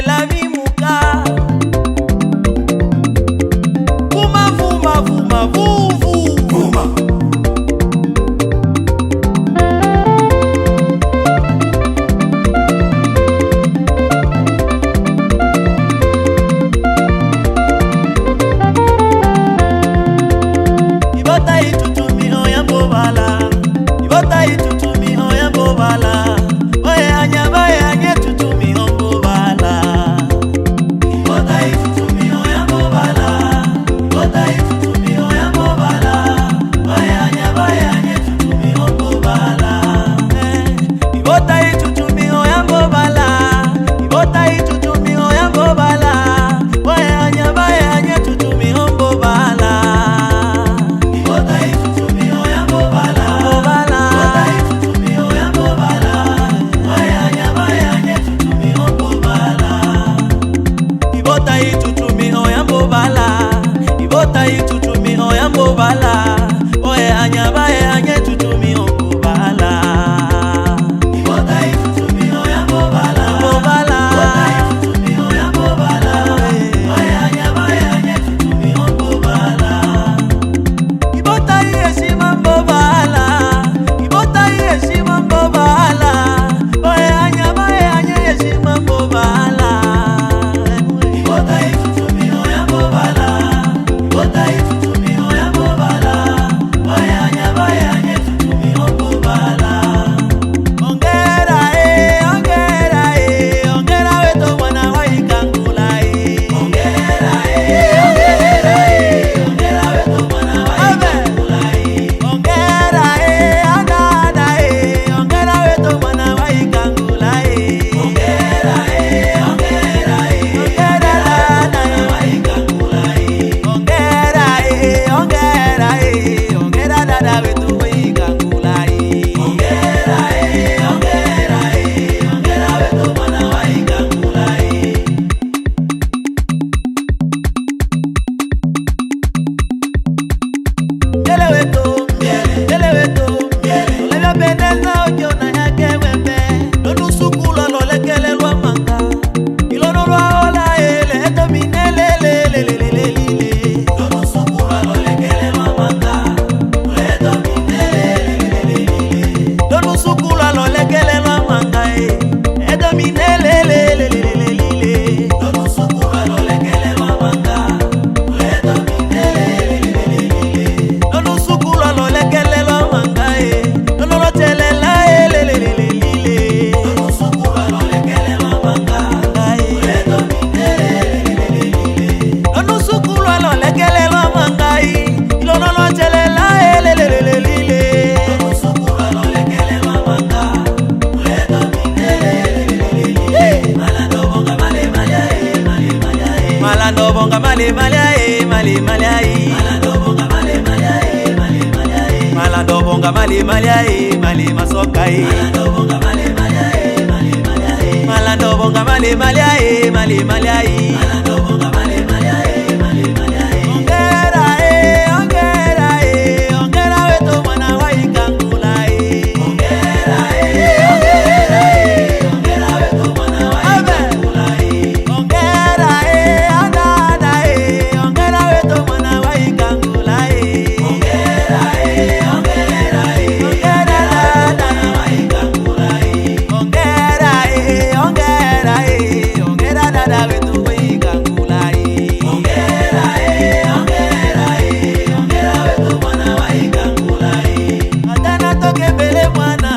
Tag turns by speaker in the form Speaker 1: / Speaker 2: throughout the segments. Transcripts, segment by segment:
Speaker 1: la mimuka vuma vuma vuma vuvu vuma ibota itutumi oya mbobala ibota itutumi oya mbobala oye anyaba anye tutumi ombobala ibota itutumi oya mbobala ibota itutumi oya mbobala oye anyaba anye tutumi ombobala ibota itutumi oya mbobala ibota itutumi oya mbobala oye anyaba anye tutumi ombobala ibota itutumi oya mbobala ibota itutumi oya mbobala oye anyaba anye tutumi ombobala ibota itutumi oya mbobala ibota itutumi oya mbobala oye anyaba anye tutumi ombobala ibota itutumi oya mbobala mbobala ibota itutumi oya mbobala oye anyaba anye tutumi ombobala ibota yeshima mbobala ibota yeshima mbobala oye anyaba anye yeshima mbobala ibota itutumi oya mbobala ibota itutumi oya mbobala oye anyaba anye tutumi ombobala ongera ongera weto mwana wa ikangula ongera ongera weto mwana wa ikangula ongera adada ongera weto mwana wa ikangula ongera ongera dada wa ikangula ongera ongera dada weto wa ikangula ongera ongera weto mwana wa ikangula Eleweto, eleweto, olebya pendeza ojona yake wembe lonusukula lolekele lwa manga ilono lwa ola ele etominelelelelelelele lonusukula lolekele lwa manga etominelelelelelele lonusukula lolekele lwa manga etominelelelelelele lonusukula lolekele lwa manga etominelelelelele lonusukula lolekele lwa manga lonolotelela elelelelelele lonusukula lolekele lwa manga etominelelelelele lonusukula lolekele lwa manga lonolotelela elelelelelele lonusukula lolekele lwa manga etominelelelelele malando bonga male male malando bonga male male malando bonga male male malando bonga male male masoka malando bonga male male malando bonga male male malando bonga male male ongera ongera weto mwana wa ikangula ongera ongera weto mwana wa ikangula ongera adada ongera weto mwana wa ikangula ongera ongera dada wa ikangula ongera ongera dada weto wa ikangula ongera ongera weto mwana wa ikangula atana toke mbele mwana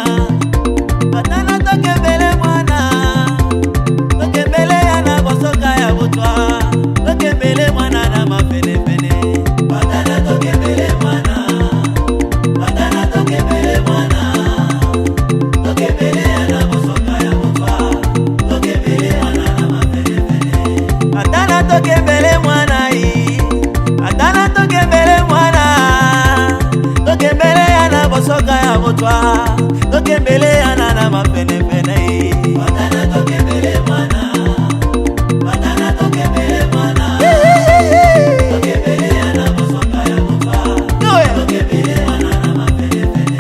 Speaker 1: toke mbele yana bosoka ya butwa toke mbele mwana na mafenefene atana toke mbele mwana toke mbele yana bosoka ya butwa toke mbele mwana na mafenefene atana toke mbele mwana atana toke mbele mwana toke mbele yana bosoka ya butwa toke mbele yana na mafenefene atana toke mbele mwana toke mbele yana bosoka ya butwa toke mbele yana na mafenefene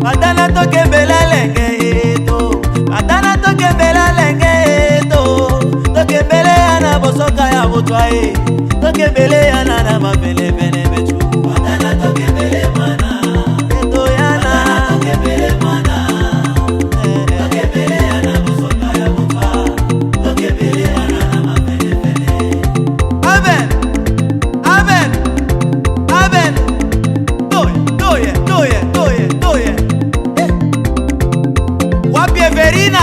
Speaker 1: atana toke mbele lenge eto atana toke mbele lenge eto toke butwae tokembeleana na mapenepene betu atana tokembele mwana etoyana tokembele mwana tokembeleana busoka ya butwa tokembeleana na mapenepene. Amen, amen, amen. Toye, toye, toye, toye. Wapi Everina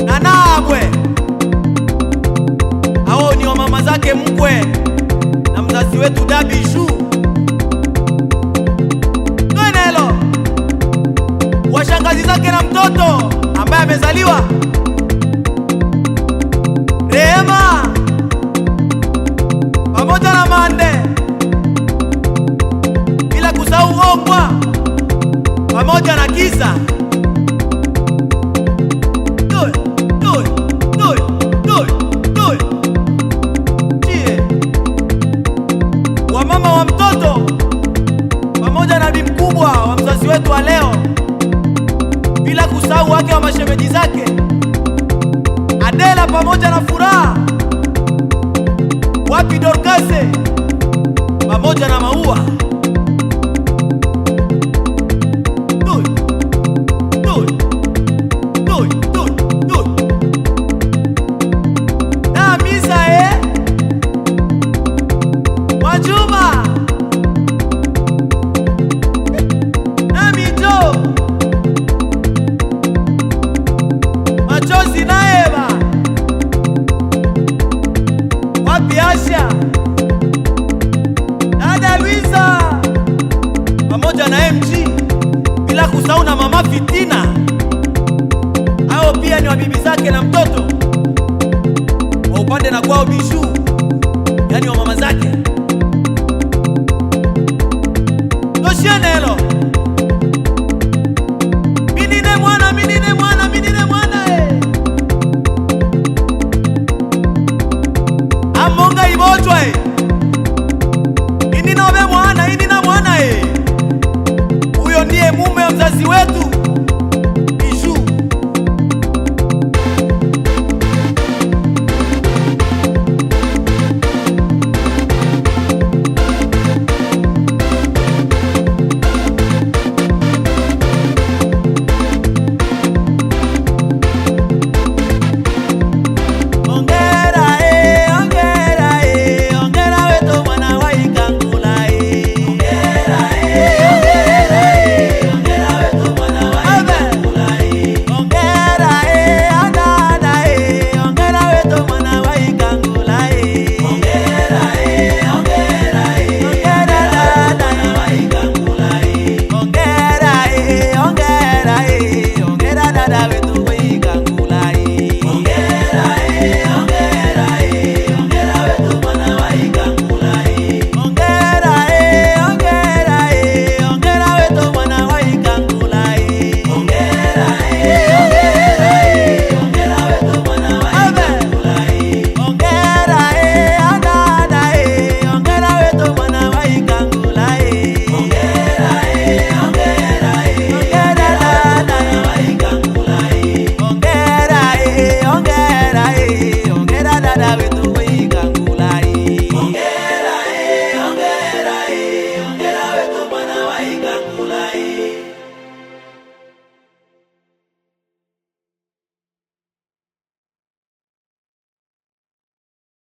Speaker 1: na Nabwe? Hao ni wa mama zake mkwe na mzazi wetu Dabishu. Twenelo washangazi zake na mtoto ambaye amezaliwa Rehema pamoja na Mande, bila kusahau Ongwa pamoja na Kisa. Wamama wa mtoto pamoja na bibi mkubwa wa mzazi wetu wa leo, bila kusahau wake wa mashemeji zake Adela pamoja na Furaha. Wapi Dorkase pamoja na Maua. Juma na Mito Machozi na Eva. Wapi Asha, dada Luisa pamoja na MG, bila kusahau na mama Fitina. Hao pia ni wabibi zake na mtoto wa upande na kwao Bishu, yani wa mama zake. Toshienelo